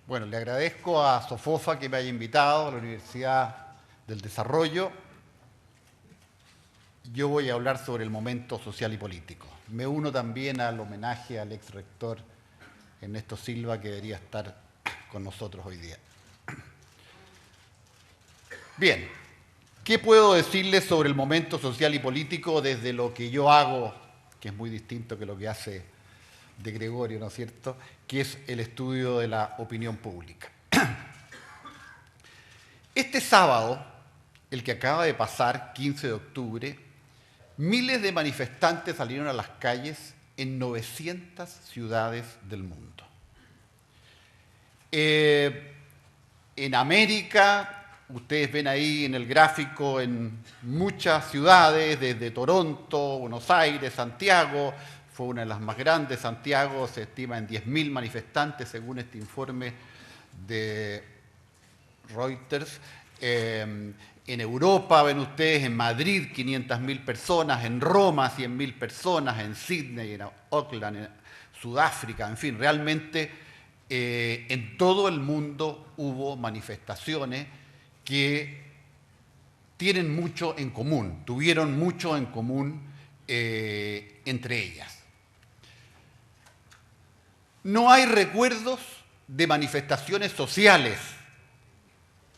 Bueno, le agradezco a Sofofa que me haya invitado a la Universidad del Desarrollo. Yo voy a hablar sobre el momento social y político. Me uno también al homenaje al ex rector Ernesto Silva, que debería estar con nosotros hoy día. Bien, ¿qué puedo decirles sobre el momento social y político desde lo que yo hago, que es muy distinto que lo que hace de Gregorio, ¿no es cierto?, que es el estudio de la opinión pública. Este sábado, el que acaba de pasar, 15 de octubre, miles de manifestantes salieron a las calles en 900 ciudades del mundo. En América, ustedes ven ahí en el gráfico, en muchas ciudades, desde Toronto, Buenos Aires, Santiago, fue una de las más grandes. Santiago se estima en 10.000 manifestantes, según este informe de Reuters. En Europa, ven ustedes, en Madrid 500.000 personas, en Roma 100.000 personas, en Sydney, en Auckland, en Sudáfrica, en fin, realmente en todo el mundo hubo manifestaciones que tienen mucho en común, tuvieron mucho en común entre ellas. No hay recuerdos de manifestaciones sociales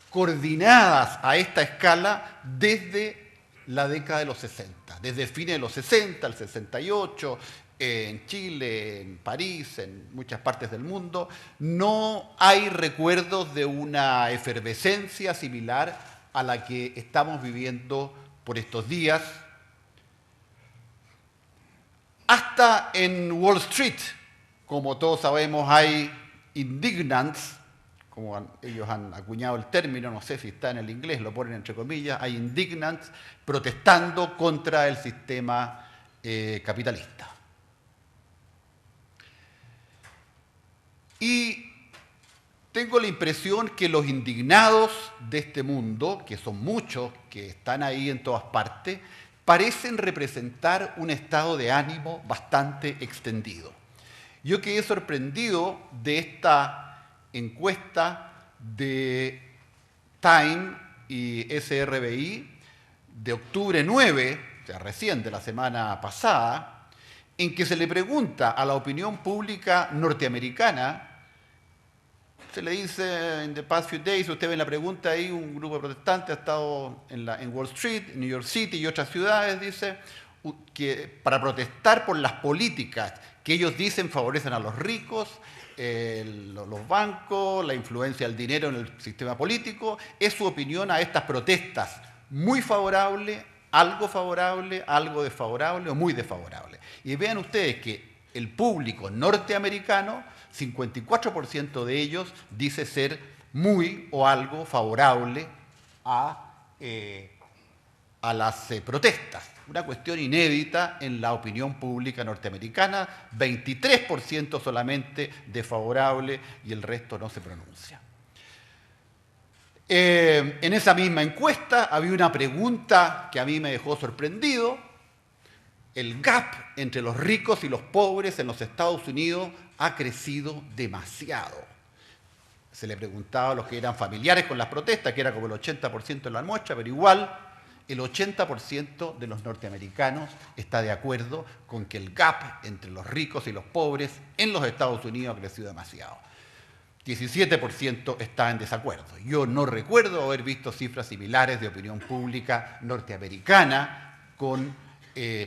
coordinadas a esta escala desde la década de los 60, desde el fin de los 60, el 68, en Chile, en París, en muchas partes del mundo. No hay recuerdos de una efervescencia similar a la que estamos viviendo por estos días. Hasta en Wall Street, como todos sabemos, hay indignants, como ellos han acuñado el término, no sé si está en el inglés, lo ponen entre comillas, hay indignants protestando contra el sistema capitalista. Y tengo la impresión que los indignados de este mundo, que son muchos, que están ahí en todas partes, parecen representar un estado de ánimo bastante extendido. Yo quedé sorprendido de esta encuesta de Time y SRBI de octubre 9, o sea, recién de la semana pasada, en que se le pregunta a la opinión pública norteamericana, se le dice en the past few days, usted ve en la pregunta ahí, un grupo de protestantes ha estado en Wall Street, New York City y otras ciudades, dice, que para protestar por las políticas que ellos dicen favorecen a los ricos, los bancos, la influencia del dinero en el sistema político. Es su opinión a estas protestas muy favorable, algo desfavorable o muy desfavorable. Y vean ustedes que el público norteamericano, 54% de ellos dice ser muy o algo favorable a las protestas. Una cuestión inédita en la opinión pública norteamericana, 23% solamente desfavorable y el resto no se pronuncia. En esa misma encuesta había una pregunta que a mí me dejó sorprendido. El gap entre los ricos y los pobres en los Estados Unidos ha crecido demasiado. Se le preguntaba a los que eran familiares con las protestas, que era como el 80% de la muestra, pero igual el 80% de los norteamericanos está de acuerdo con que el gap entre los ricos y los pobres en los Estados Unidos ha crecido demasiado. 17% está en desacuerdo. Yo no recuerdo haber visto cifras similares de opinión pública norteamericana con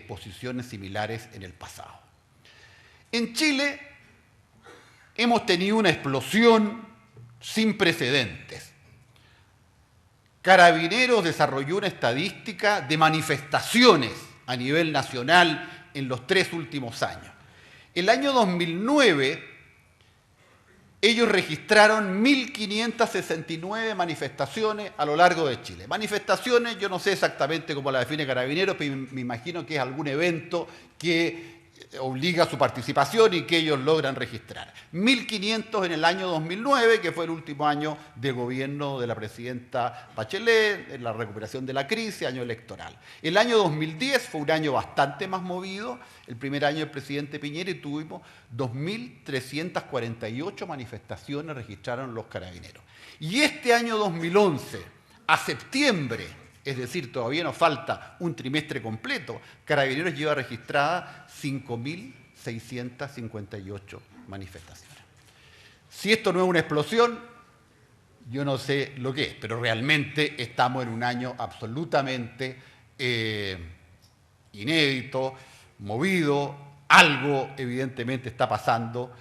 posiciones similares en el pasado. En Chile hemos tenido una explosión sin precedentes. Carabineros desarrolló una estadística de manifestaciones a nivel nacional en los 3 últimos años. El año 2009, ellos registraron 1.569 manifestaciones a lo largo de Chile. Manifestaciones, yo no sé exactamente cómo la define Carabineros, pero me imagino que es algún evento que obliga a su participación y que ellos logran registrar. 1.500 en el año 2009, que fue el último año de gobierno de la presidenta Bachelet, en la recuperación de la crisis, año electoral. El año 2010 fue un año bastante más movido, el primer año del presidente Piñera, y tuvimos 2.348 manifestaciones registraron los carabineros. Y este año 2011, a septiembre, es decir, todavía nos falta un trimestre completo, Carabineros lleva registradas 5.658 manifestaciones. Si esto no es una explosión, yo no sé lo que es, pero realmente estamos en un año absolutamente inédito, movido. Algo evidentemente está pasando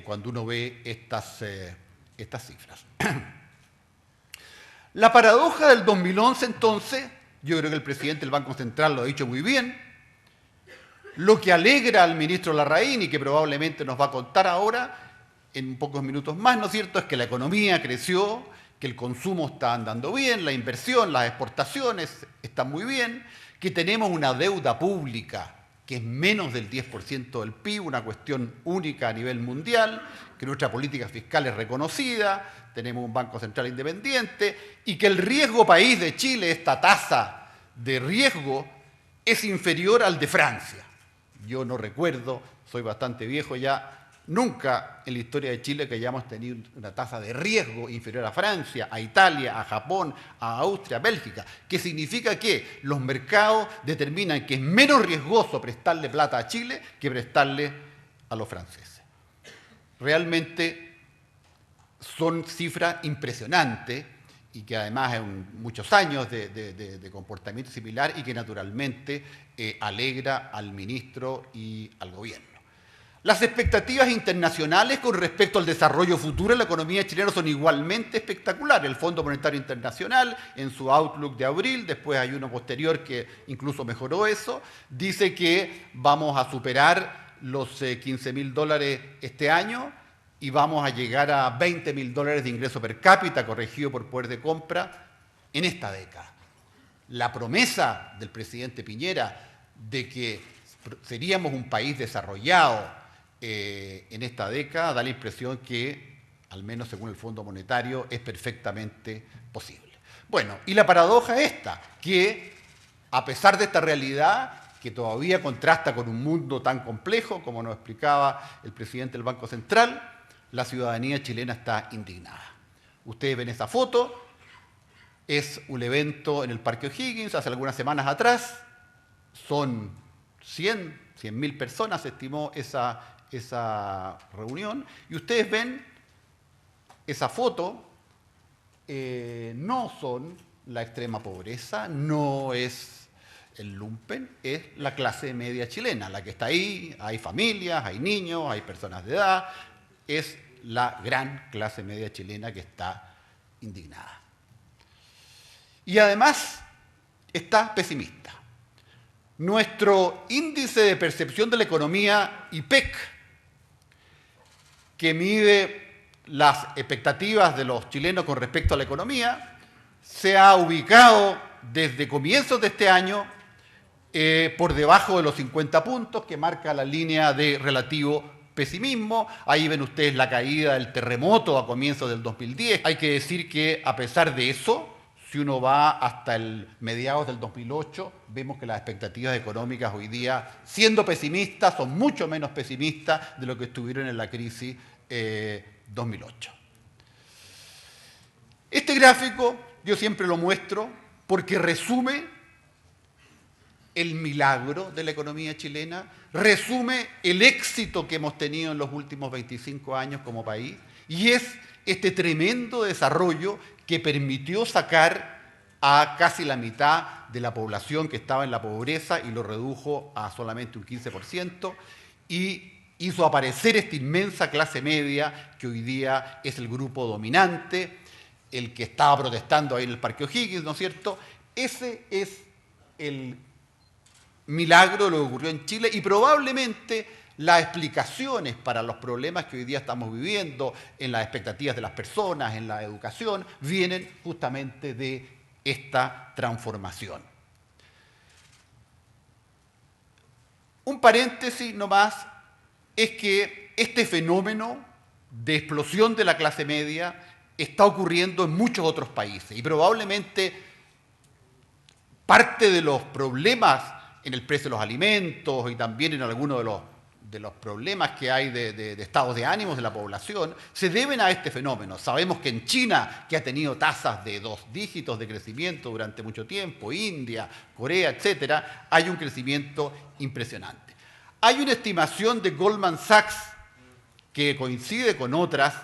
cuando uno ve estas cifras. La paradoja del 2011, entonces, yo creo que el presidente del Banco Central lo ha dicho muy bien. Lo que alegra al ministro Larraín y que probablemente nos va a contar ahora, en pocos minutos más, ¿no es cierto?, es que la economía creció, que el consumo está andando bien, la inversión, las exportaciones están muy bien, que tenemos una deuda pública que es menos del 10% del PIB, una cuestión única a nivel mundial, que nuestra política fiscal es reconocida, tenemos un Banco Central independiente y que el riesgo país de Chile, esta tasa de riesgo, es inferior al de Francia. Yo no recuerdo, soy bastante viejo ya, nunca en la historia de Chile que hayamos tenido una tasa de riesgo inferior a Francia, a Italia, a Japón, a Austria, a Bélgica, que significa que los mercados determinan que es menos riesgoso prestarle plata a Chile que prestarle a los franceses. Realmente son cifras impresionantes y que además en muchos años de comportamiento similar y que naturalmente alegra al ministro y al gobierno. Las expectativas internacionales con respecto al desarrollo futuro de la economía chilena son igualmente espectaculares. El Fondo Monetario Internacional, en su Outlook de abril, después hay uno posterior que incluso mejoró eso, dice que vamos a superar los $15.000 este año y vamos a llegar a $20.000 de ingreso per cápita corregido por poder de compra en esta década. La promesa del presidente Piñera de que seríamos un país desarrollado en esta década da la impresión que, al menos según el Fondo Monetario, es perfectamente posible. Bueno, y la paradoja es esta, que a pesar de esta realidad, que todavía contrasta con un mundo tan complejo, como nos explicaba el presidente del Banco Central, la ciudadanía chilena está indignada. Ustedes ven esa foto, es un evento en el Parque O'Higgins hace algunas semanas atrás, son 100.000 personas, se estimó esa reunión, y ustedes ven esa foto, no son la extrema pobreza, no es el lumpen, es la clase media chilena, la que está ahí, hay familias, hay niños, hay personas de edad, es la gran clase media chilena que está indignada. Y además está pesimista. Nuestro índice de percepción de la economía, IPEC, que mide las expectativas de los chilenos con respecto a la economía, se ha ubicado desde comienzos de este año por debajo de los 50 puntos, que marca la línea de relativo pesimismo. Ahí ven ustedes la caída del terremoto a comienzos del 2010. Hay que decir que a pesar de eso, si uno va hasta el mediados del 2008, vemos que las expectativas económicas hoy día, siendo pesimistas, son mucho menos pesimistas de lo que estuvieron en la crisis 2008. Este gráfico yo siempre lo muestro porque resume el milagro de la economía chilena, resume el éxito que hemos tenido en los últimos 25 años como país, y es este tremendo desarrollo que permitió sacar a casi la mitad de la población que estaba en la pobreza y lo redujo a solamente un 15%, y hizo aparecer esta inmensa clase media que hoy día es el grupo dominante, el que estaba protestando ahí en el Parque O'Higgins, ¿no es cierto? Ese es el milagro de lo que ocurrió en Chile y probablemente las explicaciones para los problemas que hoy día estamos viviendo en las expectativas de las personas, en la educación, vienen justamente de esta transformación. Un paréntesis nomás es que este fenómeno de explosión de la clase media está ocurriendo en muchos otros países y probablemente parte de los problemas en el precio de los alimentos y también en algunos de los problemas que hay de estados de ánimos de la población se deben a este fenómeno. Sabemos que en China, que ha tenido tasas de 2 dígitos de crecimiento durante mucho tiempo, India, Corea, etcétera, hay un crecimiento impresionante. Hay una estimación de Goldman Sachs que coincide con otras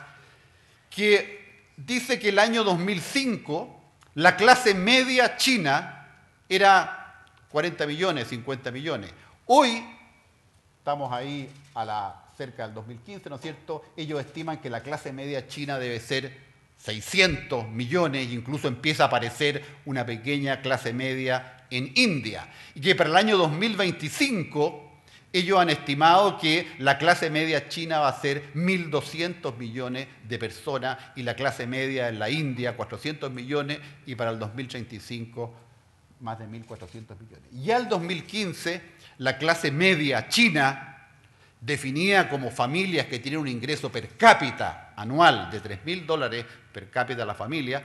que dice que el año 2005 la clase media china era 40 millones, 50 millones. Hoy estamos ahí cerca del 2015, ¿no es cierto? Ellos estiman que la clase media china debe ser 600 millones, e incluso empieza a aparecer una pequeña clase media en India. Y que para el año 2025 ellos han estimado que la clase media china va a ser 1.200 millones de personas y la clase media en la India 400 millones y para el 2035 más de 1.400 millones. Ya el 2015 la clase media china, definida como familias que tienen un ingreso per cápita anual de $3.000 per cápita a la familia,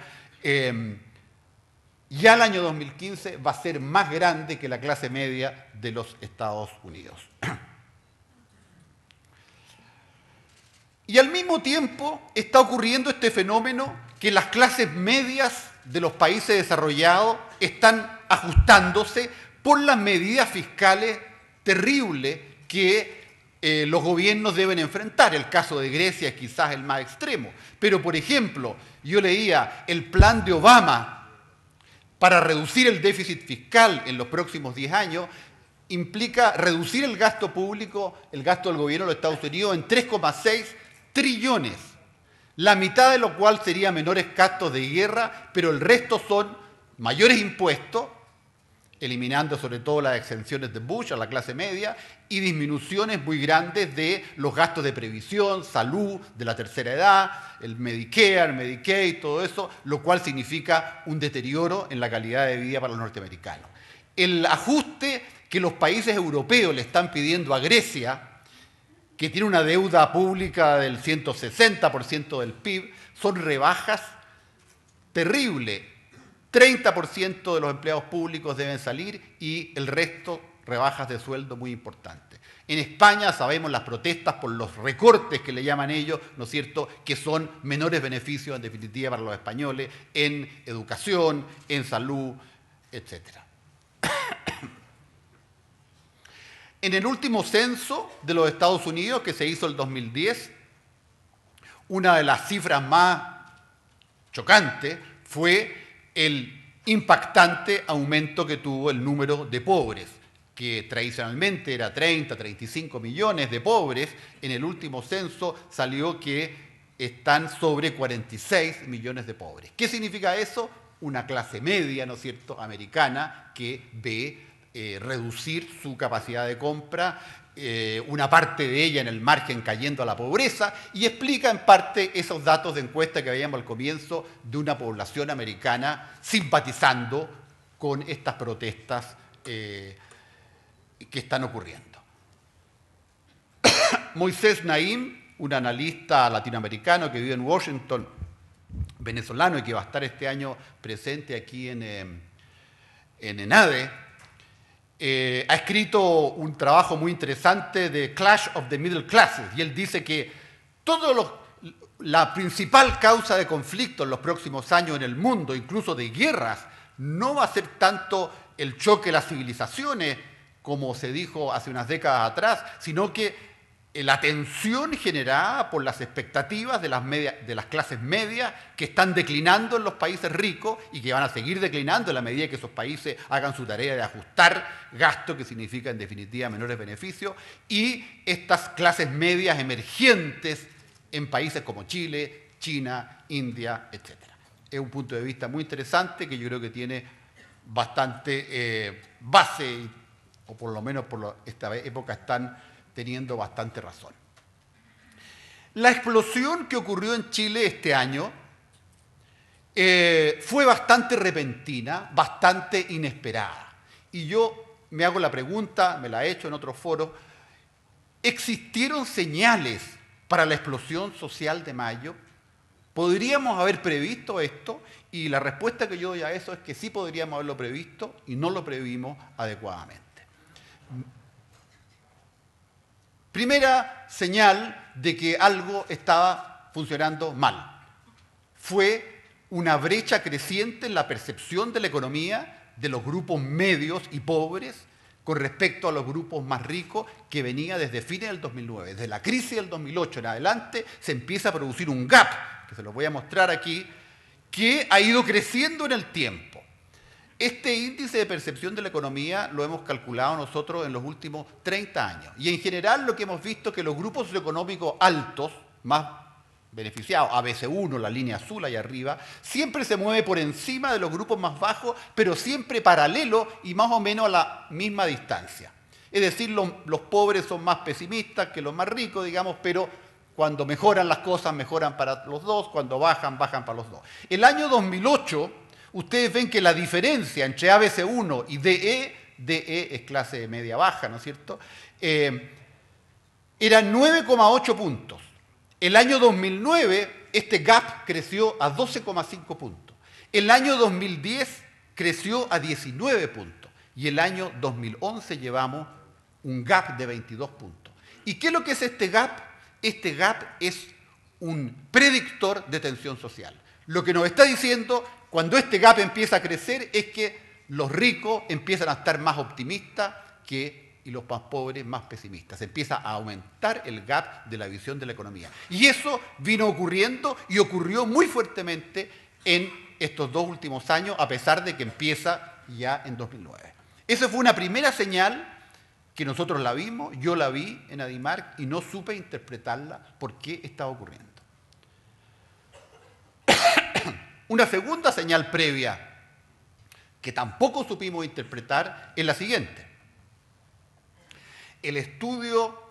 ya el año 2015 va a ser más grande que la clase media de los Estados Unidos. Y al mismo tiempo está ocurriendo este fenómeno que las clases medias de los países desarrollados están ajustándose por las medidas fiscales terribles que los gobiernos deben enfrentar. El caso de Grecia es quizás el más extremo. Pero, por ejemplo, yo leía el plan de Obama para reducir el déficit fiscal en los próximos 10 años, implica reducir el gasto público, el gasto del gobierno de los Estados Unidos en 3,6 trillones, la mitad de lo cual sería menores gastos de guerra, pero el resto son mayores impuestos, eliminando sobre todo las exenciones de Bush a la clase media, y disminuciones muy grandes de los gastos de previsión, salud, de la tercera edad, el Medicare, Medicaid, todo eso, lo cual significa un deterioro en la calidad de vida para los norteamericanos. El ajuste que los países europeos le están pidiendo a Grecia, que tiene una deuda pública del 160% del PIB, son rebajas terribles. 30% de los empleados públicos deben salir y el resto rebajas de sueldo muy importantes. En España sabemos las protestas por los recortes que le llaman ellos, ¿no es cierto?, que son menores beneficios en definitiva para los españoles en educación, en salud, etc. En el último censo de los Estados Unidos que se hizo el 2010, una de las cifras más chocantes fue el impactante aumento que tuvo el número de pobres, que tradicionalmente era 30, 35 millones de pobres. En el último censo salió que están sobre 46 millones de pobres. ¿Qué significa eso? Una clase media, ¿no es cierto?, americana, que ve reducir su capacidad de compra, una parte de ella en el margen cayendo a la pobreza, y explica en parte esos datos de encuesta que veíamos al comienzo de una población americana simpatizando con estas protestas que están ocurriendo. Moisés Naim, un analista latinoamericano que vive en Washington, venezolano y que va a estar este año presente aquí en ENADE, ha escrito un trabajo muy interesante de Clash of the Middle Classes, y él dice que la principal causa de conflicto en los próximos años en el mundo, incluso de guerras, no va a ser tanto el choque de las civilizaciones, como se dijo hace unas décadas atrás, sino que la tensión generada por las expectativas de las clases medias que están declinando en los países ricos y que van a seguir declinando en la medida que esos países hagan su tarea de ajustar gasto, que significa en definitiva menores beneficios, y estas clases medias emergentes en países como Chile, China, India, etc. Es un punto de vista muy interesante que yo creo que tiene bastante base, o por lo menos por esta época están teniendo bastante razón. La explosión que ocurrió en Chile este año fue bastante repentina, bastante inesperada. Y yo me hago la pregunta, me la he hecho en otros foros, ¿existieron señales para la explosión social de mayo? ¿Podríamos haber previsto esto? Y la respuesta que yo doy a eso es que sí podríamos haberlo previsto y no lo previmos adecuadamente. Primera señal de que algo estaba funcionando mal. Fue una brecha creciente en la percepción de la economía de los grupos medios y pobres con respecto a los grupos más ricos, que venía desde fines del 2009. Desde la crisis del 2008 en adelante se empieza a producir un gap, que se lo voy a mostrar aquí, que ha ido creciendo en el tiempo. Este índice de percepción de la economía lo hemos calculado nosotros en los últimos 30 años. Y en general lo que hemos visto es que los grupos socioeconómicos altos, más beneficiados, ABC1, la línea azul ahí arriba, siempre se mueve por encima de los grupos más bajos, pero siempre paralelo y más o menos a la misma distancia. Es decir, los pobres son más pesimistas que los más ricos, digamos, pero cuando mejoran las cosas, mejoran para los dos, cuando bajan, bajan para los dos. El año 2008, ustedes ven que la diferencia entre ABC1 y DE es clase media-baja, ¿no es cierto?, era 9,8 puntos. El año 2009, este gap creció a 12,5 puntos. El año 2010 creció a 19 puntos. Y el año 2011 llevamos un gap de 22 puntos. ¿Y qué es lo que es este gap? Este gap es un predictor de tensión social. Lo que nos está diciendo, cuando este gap empieza a crecer, es que los ricos empiezan a estar más optimistas y los más pobres más pesimistas. Se empieza a aumentar el gap de la visión de la economía. Y eso vino ocurriendo y ocurrió muy fuertemente en estos 2 últimos años, a pesar de que empieza ya en 2009. Esa fue una primera señal que nosotros la vimos, yo la vi en Adimark y no supe interpretarla por qué estaba ocurriendo. Una segunda señal previa que tampoco supimos interpretar es la siguiente. El estudio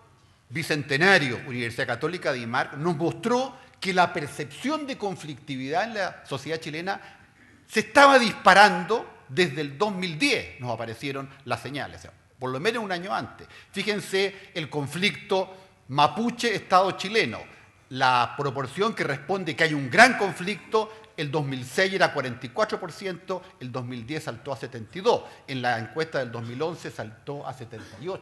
bicentenario Universidad Católica de Adimark nos mostró que la percepción de conflictividad en la sociedad chilena se estaba disparando desde el 2010. Nos aparecieron las señales, o sea, por lo menos un año antes. Fíjense el conflicto mapuche-Estado chileno. La proporción que responde que hay un gran conflicto, el 2006 era 44%, el 2010 saltó a 72%, en la encuesta del 2011 saltó a 78%.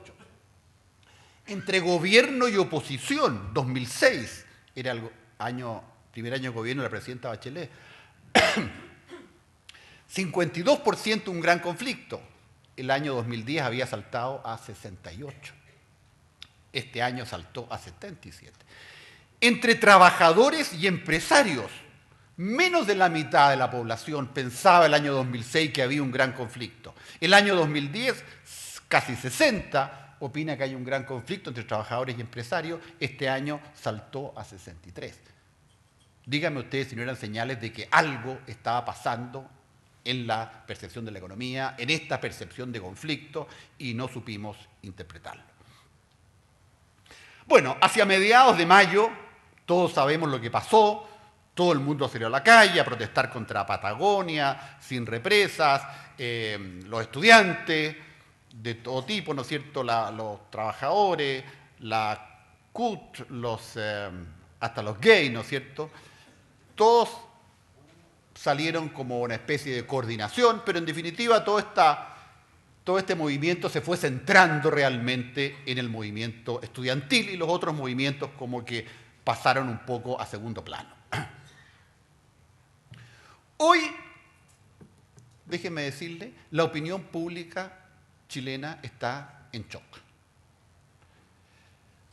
Entre gobierno y oposición, 2006, era el primer año de gobierno de la presidenta Bachelet, 52% un gran conflicto. El año 2010 había saltado a 68%. Este año saltó a 77%. Entre trabajadores y empresarios, menos de la mitad de la población pensaba el año 2006 que había un gran conflicto. El año 2010, casi 60% opina que hay un gran conflicto entre trabajadores y empresarios. Este año saltó a 63%. Díganme ustedes si no eran señales de que algo estaba pasando en la percepción de la economía, en esta percepción de conflicto, y no supimos interpretarlo. Bueno, hacia mediados de mayo, todos sabemos lo que pasó, todo el mundo salió a la calle a protestar contra Patagonia, sin represas, los estudiantes de todo tipo, ¿no es cierto?, los trabajadores, la CUT, hasta los gays, ¿no es cierto?, todos salieron como una especie de coordinación, pero en definitiva todo este movimiento se fue centrando realmente en el movimiento estudiantil y los otros movimientos como que pasaron un poco a segundo plano. Hoy, déjenme decirle, la opinión pública chilena está en shock.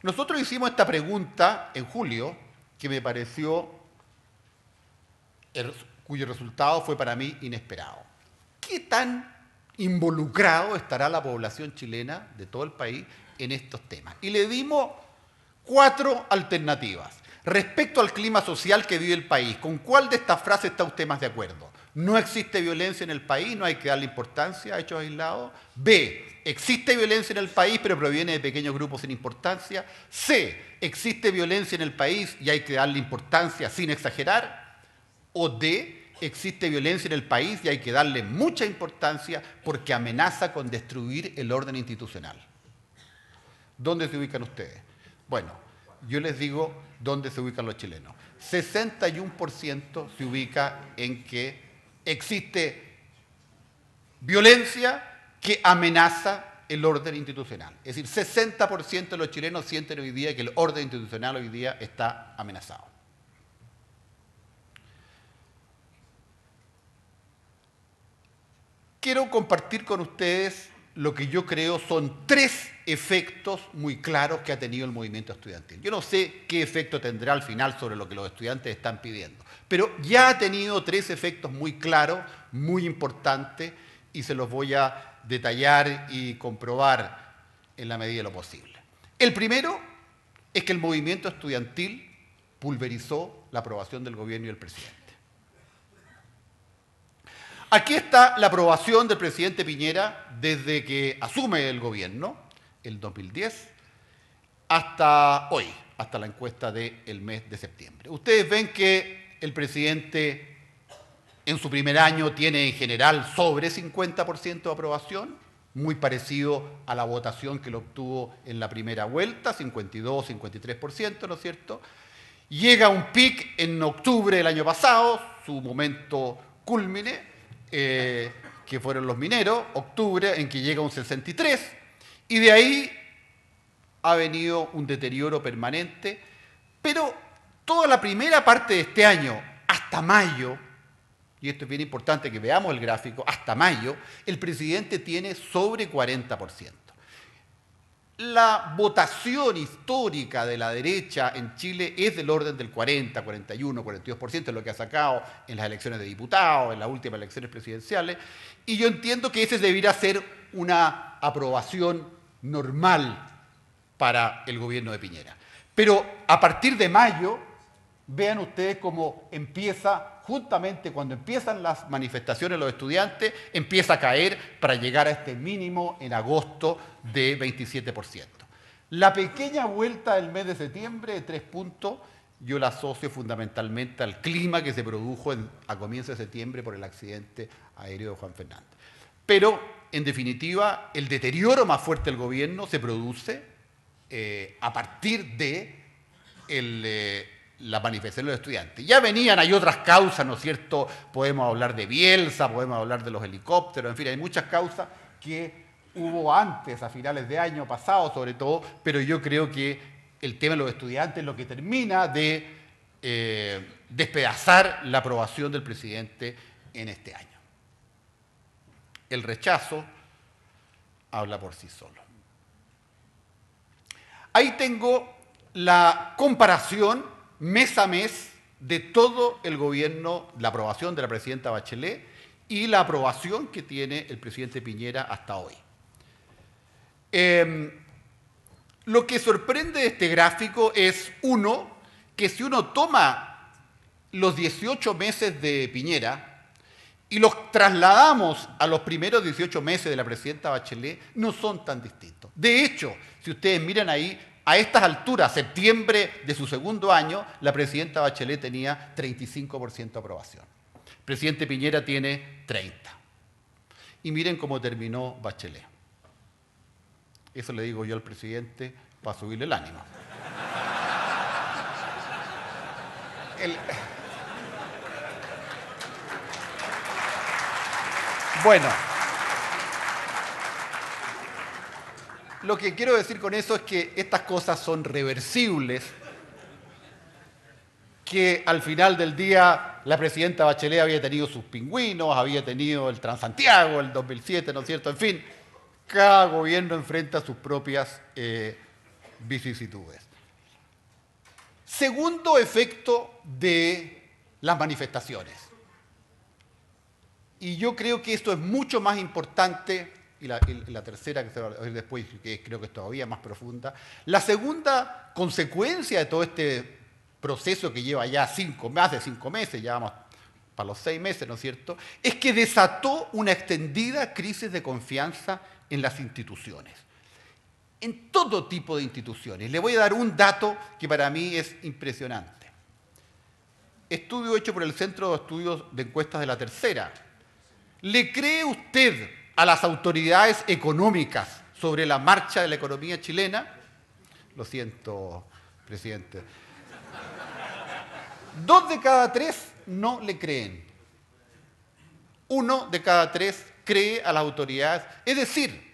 Nosotros hicimos esta pregunta en julio, que me pareció, cuyo resultado fue para mí inesperado. ¿Qué tan involucrado estará la población chilena de todo el país en estos temas? Y le dimos 4 alternativas. Respecto al clima social que vive el país, ¿con cuál de estas frases está usted más de acuerdo? No existe violencia en el país, no hay que darle importancia a hechos aislados. B, existe violencia en el país, pero proviene de pequeños grupos sin importancia. C, existe violencia en el país y hay que darle importancia sin exagerar. O D, existe violencia en el país y hay que darle mucha importancia porque amenaza con destruir el orden institucional. ¿Dónde se ubican ustedes? Bueno, yo les digo dónde se ubican los chilenos. 61% se ubica en que existe violencia que amenaza el orden institucional. Es decir, 60% de los chilenos sienten hoy día que el orden institucional hoy día está amenazado. Quiero compartir con ustedes lo que yo creo son 3 efectos muy claros que ha tenido el movimiento estudiantil. Yo no sé qué efecto tendrá al final sobre lo que los estudiantes están pidiendo, pero ya ha tenido 3 efectos muy claros, muy importantes, y se los voy a detallar y comprobar en la medida de lo posible. El primero es que el movimiento estudiantil pulverizó la aprobación del gobierno y del presidente. Aquí está la aprobación del presidente Piñera desde que asume el gobierno, el 2010, hasta hoy, hasta la encuesta del mes de septiembre. Ustedes ven que el presidente en su primer año tiene en general sobre 50% de aprobación, muy parecido a la votación que lo obtuvo en la primera vuelta, 52, 53%, ¿no es cierto? Llega a un pic en octubre del año pasado, su momento cúlmine, que fueron los mineros, octubre, en que llega un 63%, y de ahí ha venido un deterioro permanente, pero toda la primera parte de este año, hasta mayo, y esto es bien importante que veamos el gráfico, hasta mayo, el presidente tiene sobre 40%. La votación histórica de la derecha en Chile es del orden del 40, 41, 42%, es lo que ha sacado en las elecciones de diputados, en las últimas elecciones presidenciales, y yo entiendo que ese debería ser una aprobación normal para el gobierno de Piñera. Pero a partir de mayo, vean ustedes cómo empieza, juntamente cuando empiezan las manifestaciones de los estudiantes, empieza a caer para llegar a este mínimo en agosto de 27%. La pequeña vuelta del mes de septiembre de 3 puntos, yo la asocio fundamentalmente al clima que se produjo a comienzos de septiembre por el accidente aéreo de Juan Fernández. Pero, en definitiva, el deterioro más fuerte del gobierno se produce a partir de la manifestación de los estudiantes. Ya venían, hay otras causas, ¿no es cierto? Podemos hablar de Bielsa, podemos hablar de los helicópteros, en fin, hay muchas causas que hubo antes, a finales de año pasado sobre todo, pero yo creo que el tema de los estudiantes es lo que termina de despedazar la aprobación del presidente en este año. El rechazo habla por sí solo. Ahí tengo la comparación mes a mes de todo el gobierno, la aprobación de la presidenta Bachelet y la aprobación que tiene el presidente Piñera hasta hoy. Lo que sorprende de este gráfico es, uno, que si uno toma los 18 meses de Piñera y los trasladamos a los primeros 18 meses de la presidenta Bachelet, no son tan distintos. De hecho, si ustedes miran ahí, a estas alturas, septiembre de su segundo año, la presidenta Bachelet tenía 35% de aprobación. El presidente Piñera tiene 30%. Y miren cómo terminó Bachelet. Eso le digo yo al presidente para subirle el ánimo. Bueno. Lo que quiero decir con eso es que estas cosas son reversibles, que al final del día la presidenta Bachelet había tenido sus pingüinos, había tenido el Transantiago, el 2007, ¿no es cierto? En fin, cada gobierno enfrenta sus propias vicisitudes. Segundo efecto de las manifestaciones. Y yo creo que esto es mucho más importante. Y la tercera, que se va a ver después, que creo que es todavía más profunda. La segunda consecuencia de todo este proceso que lleva ya más de 5 meses, ya vamos para los 6 meses, ¿no es cierto?, es que desató una extendida crisis de confianza en las instituciones. En todo tipo de instituciones. Le voy a dar un dato que para mí es impresionante. estudio hecho por el Centro de Estudios de Encuestas de la Tercera. ¿Le cree usted a las autoridades económicas sobre la marcha de la economía chilena? Lo siento, presidente. 2 de cada 3 no le creen. 1 de cada 3 cree a las autoridades. Es decir,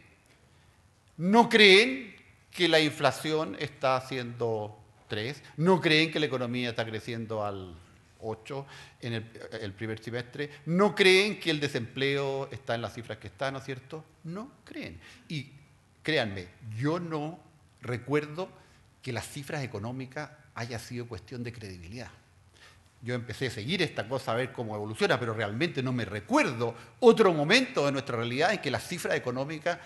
no creen que la inflación está haciendo 3, no creen que la economía está creciendo al 8 en el primer trimestre, no creen que el desempleo está en las cifras que está, ¿no es cierto? No creen. Y créanme, yo no recuerdo que las cifras económicas haya sido cuestión de credibilidad. Yo empecé a seguir esta cosa a ver cómo evoluciona, pero realmente no me recuerdo otro momento de nuestra realidad en que las cifras económicas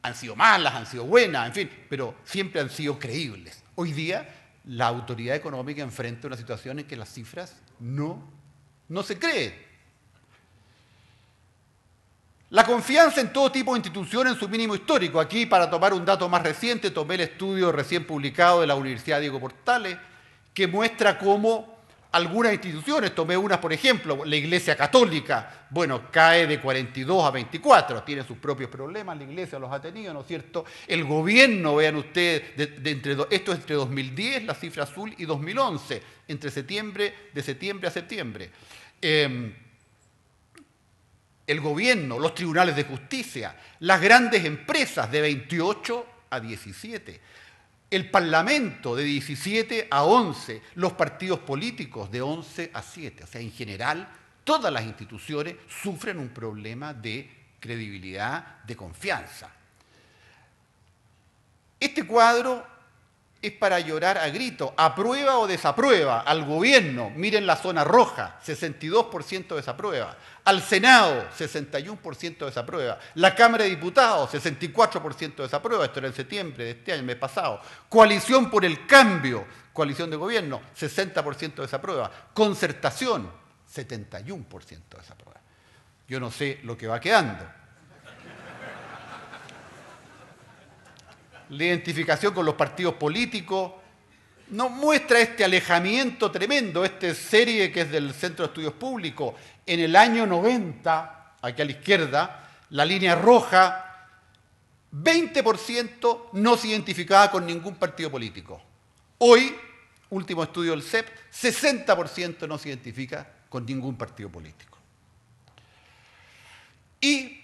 han sido malas, han sido buenas, en fin, pero siempre han sido creíbles. Hoy día la autoridad económica enfrenta una situación en que las cifras no se creen. La confianza en todo tipo de instituciones en su mínimo histórico. Aquí, para tomar un dato más reciente, tomé el estudio recién publicado de la Universidad Diego Portales, que muestra cómo algunas instituciones, tomé unas, por ejemplo, la Iglesia Católica, bueno, cae de 42 a 24, tiene sus propios problemas, la Iglesia los ha tenido, ¿no es cierto? El gobierno, vean ustedes, esto es entre 2010, la cifra azul, y 2011, de septiembre a septiembre. El gobierno, los tribunales de justicia, las grandes empresas de 28 a 17. El Parlamento de 17 a 11, los partidos políticos de 11 a 7. O sea, en general, todas las instituciones sufren un problema de credibilidad, de confianza. Este cuadro es para llorar a grito. ¿Aprueba o desaprueba al gobierno? Miren la zona roja, 62% desaprueba. Al Senado, 61% desaprueba. La Cámara de Diputados, 64% desaprueba. Esto era en septiembre de este año, el mes pasado. Coalición por el Cambio, coalición de gobierno, 60% desaprueba. Concertación, 71% desaprueba. Yo no sé lo que va quedando. La identificación con los partidos políticos nos muestra este alejamiento tremendo, esta serie que es del Centro de Estudios Públicos. En el año 90, aquí a la izquierda, la línea roja, 20% no se identificaba con ningún partido político. Hoy, último estudio del CEP, 60% no se identifica con ningún partido político. Y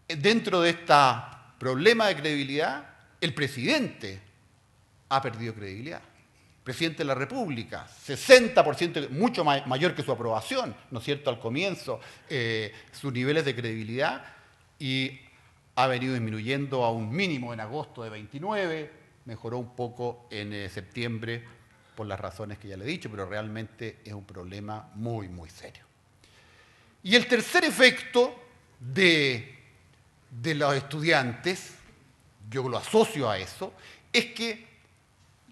dentro de este problema de credibilidad, el presidente ha perdido credibilidad. Presidente de la República, 60%, mucho mayor que su aprobación, ¿no es cierto?, al comienzo, sus niveles de credibilidad, y ha venido disminuyendo a un mínimo en agosto de 29, mejoró un poco en septiembre por las razones que ya le he dicho, pero realmente es un problema muy, muy serio. Y el tercer efecto de los estudiantes, yo lo asocio a eso, es que,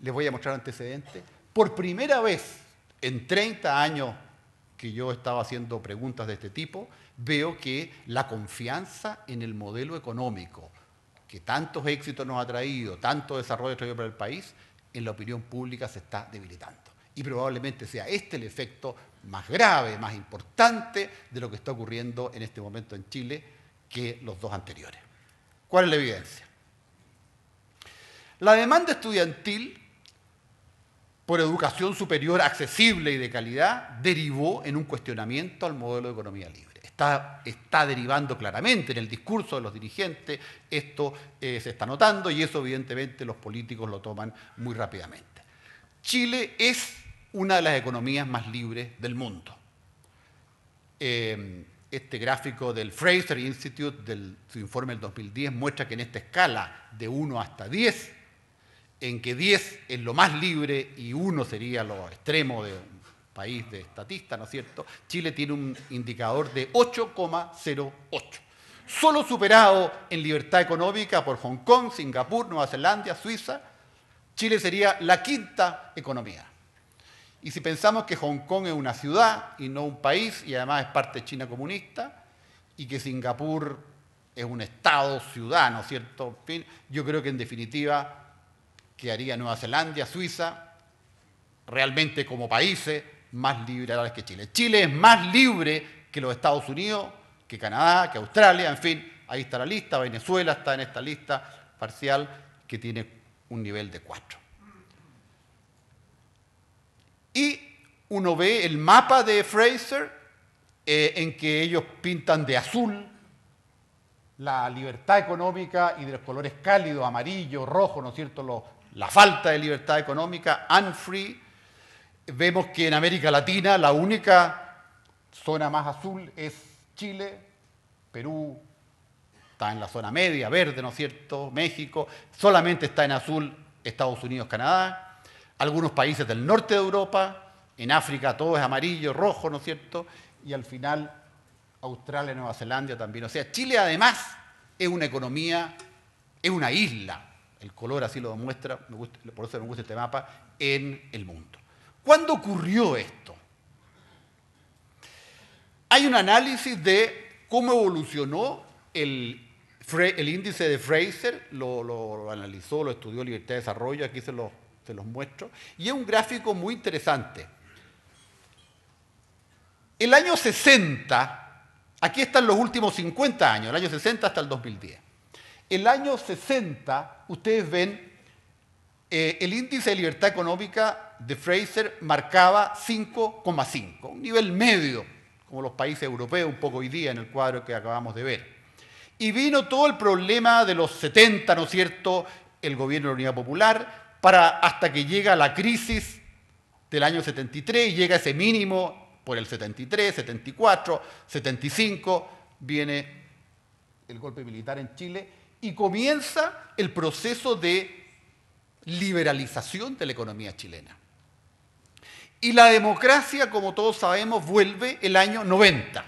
les voy a mostrar antecedentes, por primera vez en 30 años que yo estaba haciendo preguntas de este tipo, veo que la confianza en el modelo económico, que tantos éxitos nos ha traído, tanto desarrollo ha traído para el país, en la opinión pública se está debilitando. Y probablemente sea este el efecto más grave, más importante de lo que está ocurriendo en este momento en Chile que los dos anteriores. ¿Cuál es la evidencia? La demanda estudiantil por educación superior accesible y de calidad derivó en un cuestionamiento al modelo de economía libre. Está derivando claramente en el discurso de los dirigentes, esto se está notando y eso evidentemente los políticos lo toman muy rápidamente. Chile es una de las economías más libres del mundo. Este gráfico del Fraser Institute, su informe del 2010, muestra que en esta escala de 1 hasta 10, en que 10 es lo más libre y 1 sería lo extremo de un país de estatista, ¿no es cierto? Chile tiene un indicador de 8,08, solo superado en libertad económica por Hong Kong, Singapur, Nueva Zelanda, Suiza. Chile sería la quinta economía. Y si pensamos que Hong Kong es una ciudad y no un país, y además es parte de China comunista, y que Singapur es un estado, ciudad, ¿no es cierto? En fin, yo creo que en definitiva quedaría Nueva Zelanda, Suiza, realmente como países, más liberales que Chile. Chile es más libre que los Estados Unidos, que Canadá, que Australia, en fin, ahí está la lista. Venezuela está en esta lista parcial que tiene un nivel de 4. Y uno ve el mapa de Fraser en que ellos pintan de azul la libertad económica y de los colores cálidos, amarillo, rojo, ¿no es cierto?, la falta de libertad económica, unfree. Vemos que en América Latina la única zona más azul es Chile, Perú está en la zona media, verde, ¿no es cierto?, México, solamente está en azul Estados Unidos, Canadá, algunos países del norte de Europa, en África todo es amarillo, rojo, ¿no es cierto?, y al final Australia, Nueva Zelanda también. O sea, Chile además es una economía, es una isla, el color así lo demuestra, por eso me gusta este mapa, en el mundo. ¿Cuándo ocurrió esto? Hay un análisis de cómo evolucionó el índice de Fraser, lo analizó, lo estudió Libertad de Desarrollo, aquí se los muestro, y es un gráfico muy interesante. El año 60, aquí están los últimos 50 años, el año 60 hasta el 2010. El año 60, ustedes ven, el índice de libertad económica de Fraser marcaba 5,5, un nivel medio, como los países europeos, un poco hoy día en el cuadro que acabamos de ver. Y vino todo el problema de los 70, ¿no es cierto?, el gobierno de la Unidad Popular, hasta que llega la crisis del año 73 y llega ese mínimo por el 73, 74, 75, viene el golpe militar en Chile y comienza el proceso de liberalización de la economía chilena. Y la democracia, como todos sabemos, vuelve el año 90.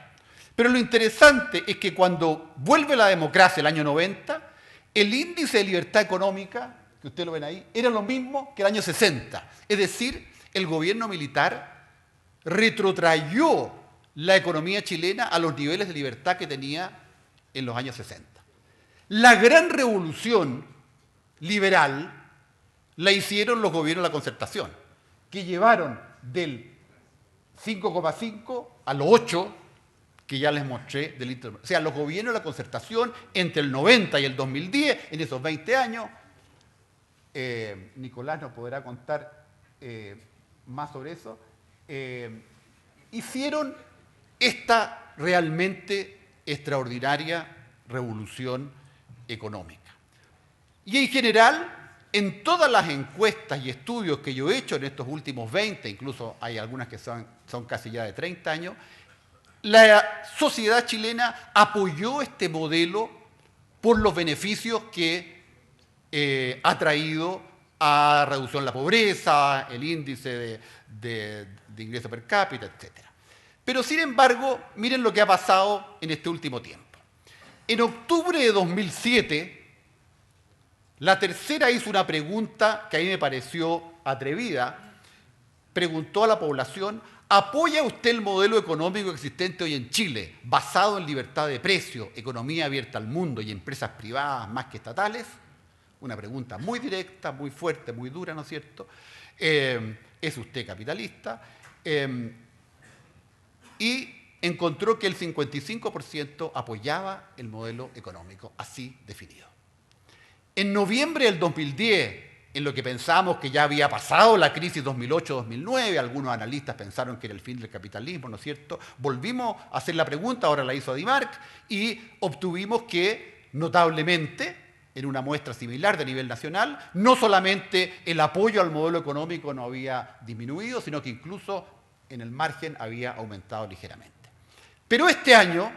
Pero lo interesante es que cuando vuelve la democracia el año 90, el índice de libertad económica, que ustedes lo ven ahí, era lo mismo que el año 60. Es decir, el gobierno militar retrotrayó la economía chilena a los niveles de libertad que tenía en los años 60. La gran revolución liberal la hicieron los gobiernos de la Concertación, que llevaron del 5,5 a los 8, que ya les mostré del intermedio. O sea, los gobiernos de la Concertación entre el 90 y el 2010, en esos 20 años, Nicolás nos podrá contar más sobre eso, hicieron esta realmente extraordinaria revolución económica. Y en general, en todas las encuestas y estudios que yo he hecho en estos últimos 20, incluso hay algunas que son casi ya de 30 años, la sociedad chilena apoyó este modelo por los beneficios que ha traído a reducción de la pobreza, el índice de ingreso per cápita, etc. Pero sin embargo, miren lo que ha pasado en este último tiempo. En octubre de 2007, la Tercera hizo una pregunta que a mí me pareció atrevida. Preguntó a la población: ¿apoya usted el modelo económico existente hoy en Chile, basado en libertad de precio, economía abierta al mundo y empresas privadas más que estatales? Una pregunta muy directa, muy fuerte, muy dura, ¿no es cierto? ¿Es usted capitalista? Y encontró que el 55% apoyaba el modelo económico así definido. En noviembre del 2010, en lo que pensábamos que ya había pasado la crisis 2008-2009, algunos analistas pensaron que era el fin del capitalismo, ¿no es cierto? Volvimos a hacer la pregunta, ahora la hizo Adimark, y obtuvimos que, notablemente, en una muestra similar de nivel nacional, no solamente el apoyo al modelo económico no había disminuido, sino que incluso en el margen había aumentado ligeramente. Pero este año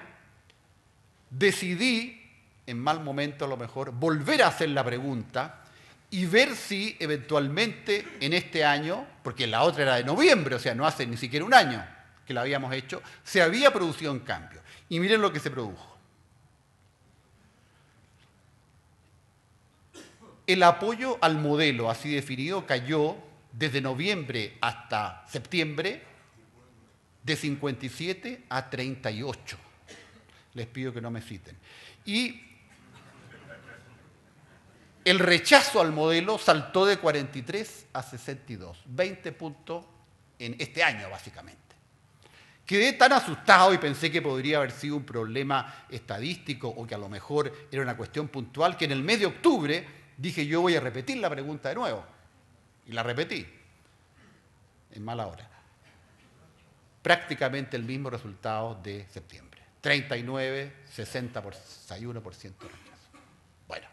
decidí, en mal momento a lo mejor, volver a hacer la pregunta y ver si eventualmente en este año, porque la otra era de noviembre, o sea, no hace ni siquiera un año que la habíamos hecho, se había producido un cambio. Y miren lo que se produjo. El apoyo al modelo así definido cayó desde noviembre hasta septiembre de 57 a 38. Les pido que no me citen. Y el rechazo al modelo saltó de 43 a 62, 20 puntos en este año, básicamente. Quedé tan asustado y pensé que podría haber sido un problema estadístico o que a lo mejor era una cuestión puntual, que en el mes de octubre dije yo voy a repetir la pregunta de nuevo. Y la repetí, en mala hora. Prácticamente el mismo resultado de septiembre. 39, 60, 61% de rechazo. Bueno,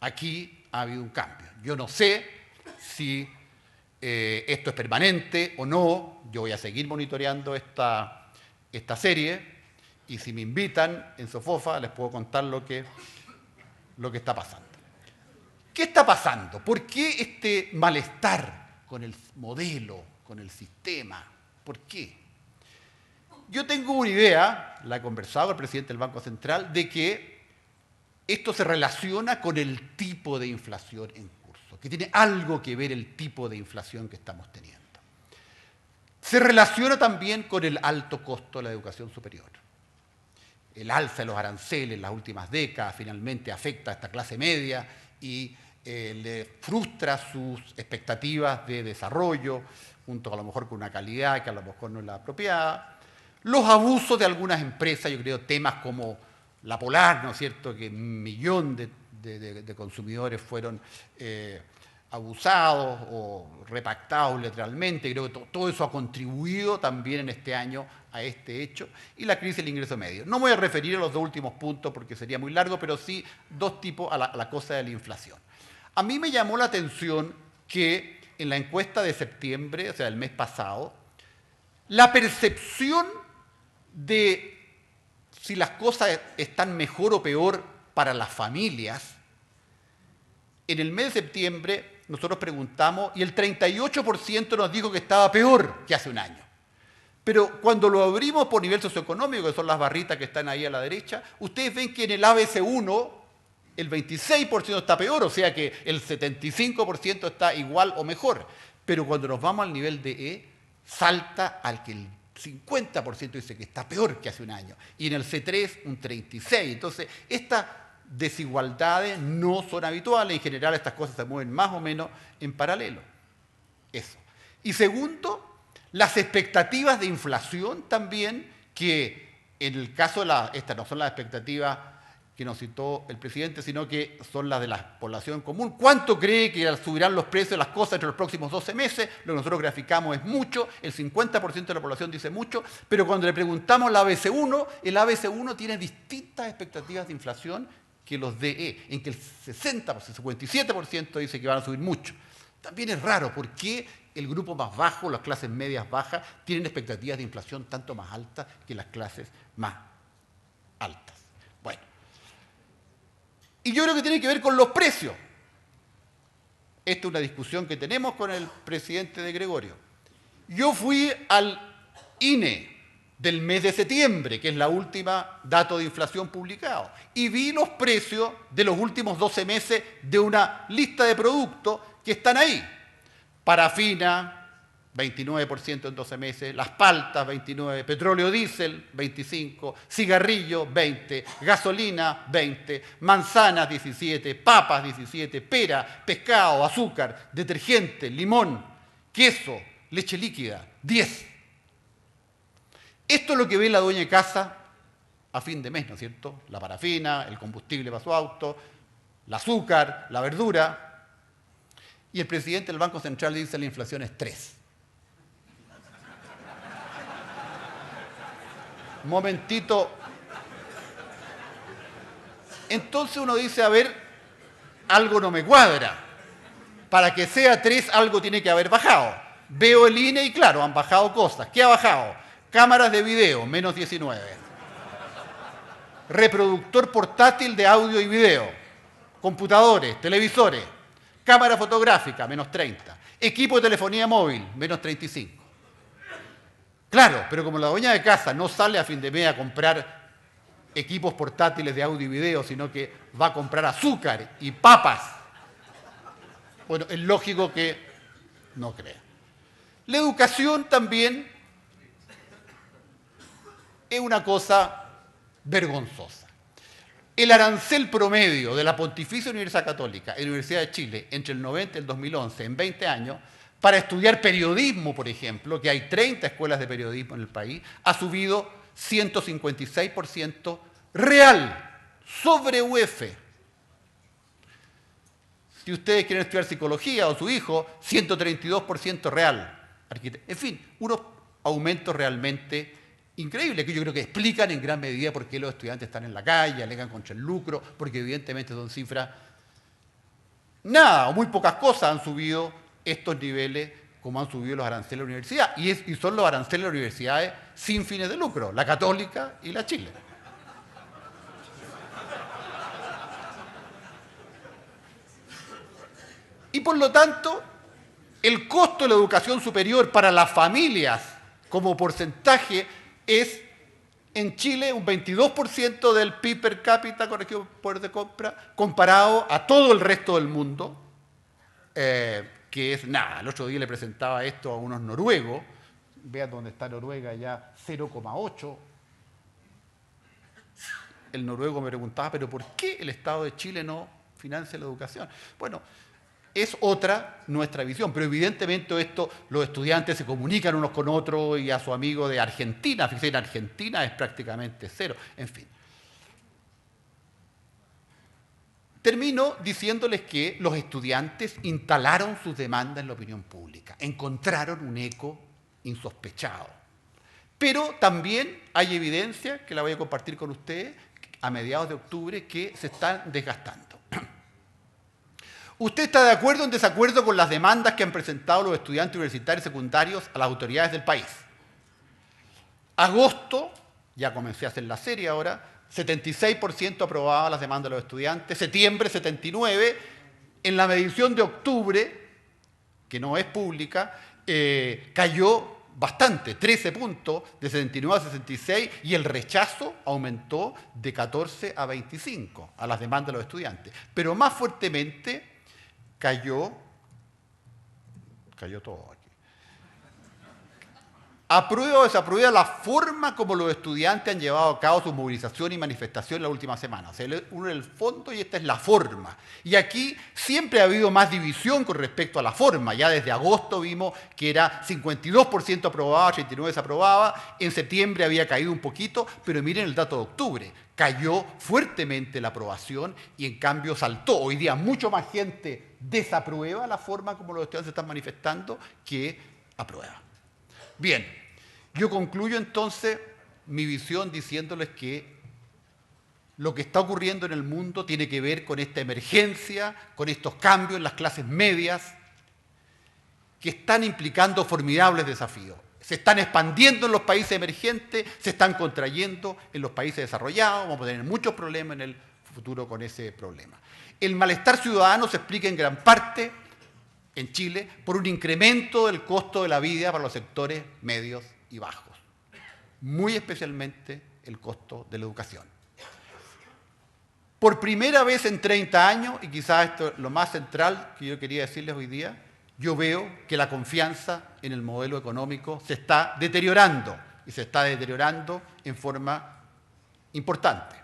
aquí ha habido un cambio. Yo no sé si esto es permanente o no. Yo voy a seguir monitoreando esta serie y si me invitan en Sofofa les puedo contar lo que está pasando. ¿Qué está pasando? ¿Por qué este malestar con el modelo, con el sistema? ¿Por qué? Yo tengo una idea, la he conversado con el presidente del Banco Central, de que esto se relaciona con el tipo de inflación en curso, que tiene algo que ver el tipo de inflación que estamos teniendo. Se relaciona también con el alto costo de la educación superior. El alza de los aranceles en las últimas décadas finalmente afecta a esta clase media y le frustra sus expectativas de desarrollo, junto a lo mejor con una calidad que a lo mejor no es la apropiada. Los abusos de algunas empresas, yo creo temas como la Polar, ¿no es cierto?, que 1 millón de consumidores fueron abusados o repactados literalmente. Creo que todo eso ha contribuido también en este año a este hecho. Y la crisis del ingreso medio. No me voy a referir a los 2 últimos puntos porque sería muy largo, pero sí 2 tipos a la cosa de la inflación. A mí me llamó la atención que en la encuesta de septiembre, o sea, del mes pasado, la percepción de si las cosas están mejor o peor para las familias, en el mes de septiembre nosotros preguntamos y el 38% nos dijo que estaba peor que hace un año. Pero cuando lo abrimos por nivel socioeconómico, que son las barritas que están ahí a la derecha, ustedes ven que en el ABC1 el 26% está peor, o sea que el 75% está igual o mejor. Pero cuando nos vamos al nivel de E, salta al que el 50% dice que está peor que hace un año. Y en el C3 un 36%. Entonces, estas desigualdades no son habituales. En general, estas cosas se mueven más o menos en paralelo. Eso. Y segundo, las expectativas de inflación también, que en el caso de estas no son las expectativas que nos citó el presidente, sino que son las de la población común. ¿Cuánto cree que subirán los precios de las cosas entre los próximos 12 meses? Lo que nosotros graficamos es mucho, el 50% de la población dice mucho, pero cuando le preguntamos al ABC1, el ABC1 tiene distintas expectativas de inflación que los DE, en que el 60%, 57% dice que van a subir mucho. También es raro, ¿por qué el grupo más bajo, las clases medias bajas, tienen expectativas de inflación tanto más altas que las clases más altas? Bueno. Y yo creo que tiene que ver con los precios. Esta es una discusión que tenemos con el presidente de Gregorio. Yo fui al INE del mes de septiembre, que es la última dato de inflación publicado, y vi los precios de los últimos 12 meses de una lista de productos que están ahí. Parafina, 29% en 12 meses, las paltas, 29%, petróleo diésel, 25%, cigarrillo, 20%, gasolina, 20%, manzanas, 17%, papas, 17%, pera, pescado, azúcar, detergente, limón, queso, leche líquida, 10%. Esto es lo que ve la dueña de casa a fin de mes, ¿no es cierto? La parafina, el combustible para su auto, el azúcar, la verdura. Y el presidente del Banco Central dice que la inflación es 3%. Un momentito. Entonces uno dice, a ver, algo no me cuadra. Para que sea 3, algo tiene que haber bajado. Veo el INE y claro, han bajado cosas. ¿Qué ha bajado? Cámaras de video, menos 19. Reproductor portátil de audio y video. Computadores, televisores. Cámara fotográfica, menos 30. Equipo de telefonía móvil, menos 35. Claro, pero como la dueña de casa no sale a fin de mes a comprar equipos portátiles de audio y video, sino que va a comprar azúcar y papas, bueno, es lógico que no crea. La educación también es una cosa vergonzosa. El arancel promedio de la Pontificia Universidad Católica y la Universidad de Chile entre el 90 y el 2011, en 20 años, para estudiar periodismo, por ejemplo, que hay 30 escuelas de periodismo en el país, ha subido 156% real sobre UF. Si ustedes quieren estudiar psicología o su hijo, 132% real. En fin, unos aumentos realmente increíbles que yo creo que explican en gran medida por qué los estudiantes están en la calle, alegan contra el lucro, porque evidentemente son cifras, nada o muy pocas cosas han subido estos niveles como han subido los aranceles de la universidad. Y son los aranceles de las universidades sin fines de lucro, la Católica y la Chile. Y por lo tanto, el costo de la educación superior para las familias como porcentaje es en Chile un 22% del PIB per cápita corregido por poder de compra, comparado a todo el resto del mundo, que es nada. El otro día le presentaba esto a unos noruegos, vean dónde está Noruega ya, 0,8. El noruego me preguntaba, pero ¿por qué el Estado de Chile no financia la educación? Bueno, es otra nuestra visión, pero evidentemente esto, los estudiantes se comunican unos con otros y a su amigo de Argentina, fíjense, en Argentina es prácticamente cero, en fin. Termino diciéndoles que los estudiantes instalaron sus demandas en la opinión pública, encontraron un eco insospechado. Pero también hay evidencia, que la voy a compartir con ustedes, a mediados de octubre, que se están desgastando. ¿Usted está de acuerdo o en desacuerdo con las demandas que han presentado los estudiantes universitarios y secundarios a las autoridades del país? Agosto, ya comencé a hacer la serie ahora, 76% aprobaba las demandas de los estudiantes, septiembre 79%, en la medición de octubre, que no es pública, cayó bastante, 13 puntos, de 79 a 66, y el rechazo aumentó de 14 a 25 a las demandas de los estudiantes. Pero más fuertemente cayó todo aquí. ¿Aprueba o desaprueba la forma como los estudiantes han llevado a cabo su movilización y manifestación en la última semana? O sea, uno es el fondo y esta es la forma. Y aquí siempre ha habido más división con respecto a la forma. Ya desde agosto vimos que era 52% aprobaba, 39% desaprobaba. En septiembre había caído un poquito, pero miren el dato de octubre. Cayó fuertemente la aprobación y en cambio saltó. Hoy día mucho más gente desaprueba la forma como los estudiantes se están manifestando que aprueba. Bien. Yo concluyo entonces mi visión diciéndoles que lo que está ocurriendo en el mundo tiene que ver con esta emergencia, con estos cambios en las clases medias, que están implicando formidables desafíos. Se están expandiendo en los países emergentes, se están contrayendo en los países desarrollados, vamos a tener muchos problemas en el futuro con ese problema. El malestar ciudadano se explica en gran parte en Chile por un incremento del costo de la vida para los sectores medios y bajos, muy especialmente el costo de la educación. Por primera vez en 30 años, y quizás esto es lo más central que yo quería decirles hoy día, yo veo que la confianza en el modelo económico se está deteriorando, y se está deteriorando en forma importante.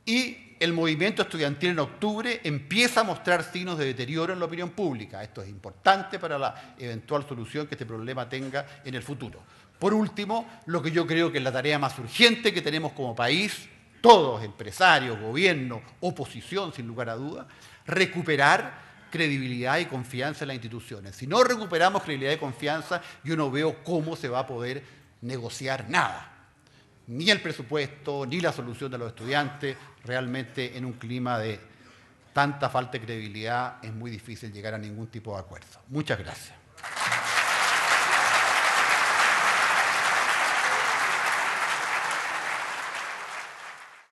Y el movimiento estudiantil en octubre empieza a mostrar signos de deterioro en la opinión pública. Esto es importante para la eventual solución que este problema tenga en el futuro. Por último, lo que yo creo que es la tarea más urgente que tenemos como país, todos, empresarios, gobierno, oposición, sin lugar a dudas, recuperar credibilidad y confianza en las instituciones. Si no recuperamos credibilidad y confianza, yo no veo cómo se va a poder negociar nada. Ni el presupuesto, ni la solución de los estudiantes. Realmente en un clima de tanta falta de credibilidad es muy difícil llegar a ningún tipo de acuerdo. Muchas gracias.